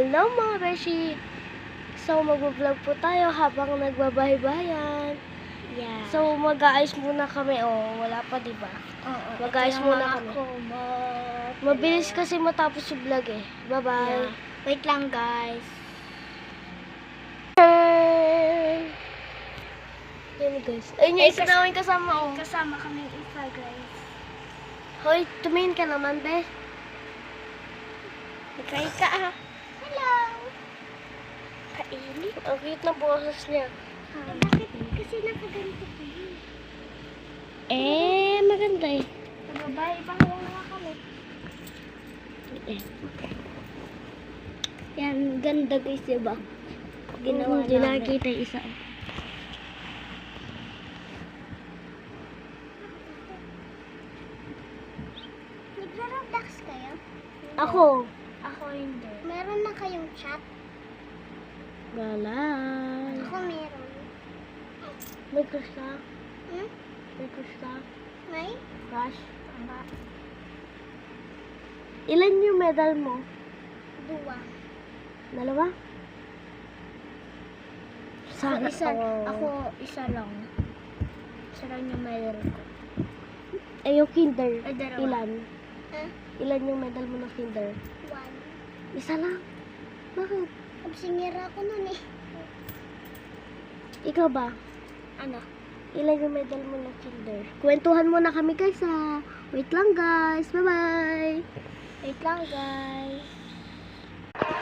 Hello mga beshi! So mag-vlog po tayo habang nagbabaybayan. Yeah. So mag-aayos muna kami. Oh, wala pa diba? Oo. Mag-aayos muna kami. Mabilis kasi matapos yung vlog eh. Bye-bye! Yeah. Wait lang guys. Yan guys. Ayun yung isa namin kasama oh. Kasama kami isa guys. Hoy, tumingin ka naman be. Ikay ka ah. Hello. Kainit. Ang cute na boses niya. Bakit kasi nakaganito ko yun? Maganda eh. Nagbabahay pa lang nga kami. Yan, ganda guys diba? Ginawa Hindi namin. nakikita yung isa. Nagra-relax kayo? Ako. Ako hindi. Meron na kayong chat? Galay. Ako meron. May crush ka? Hmm? May crush ka? May? Crush? Aba. Ilan yung medal mo? 2. Dalawa? Sana Ako isa lang. Isa lang yung medal ko. yung kinder. Ay, dalawa. Ilan? Huh? Ilan yung medal mo ng kinder? 1. Isa lang. Bakit? Absingira ako nun eh. Ikaw ba? Ano? Ilan yung medal mo ng kinder? Kwentuhan muna kami guys ha. Wait lang guys. Bye-bye. Wait lang guys.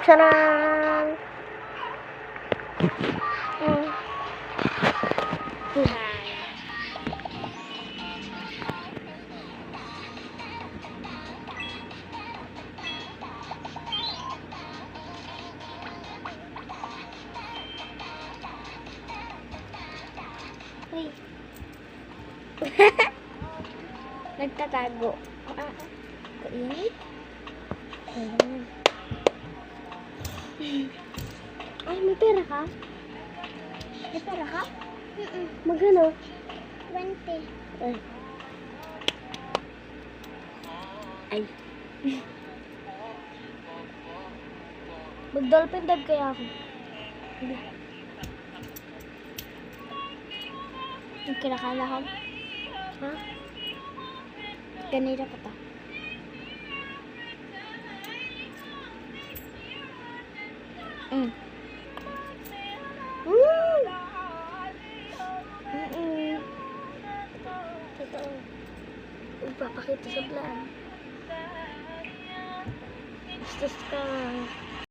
Tcharam! Uy. Nagtatago. Kainit? Ay, may pera ka? May pera ka? Magkano? 20. Ay. Ay. Mag-dolphin dive kaya ako. Hindi. Yung kinakala ko. Ha? Ganito pa to. Totoo. Ipapakita sa vlog. Bastos ka.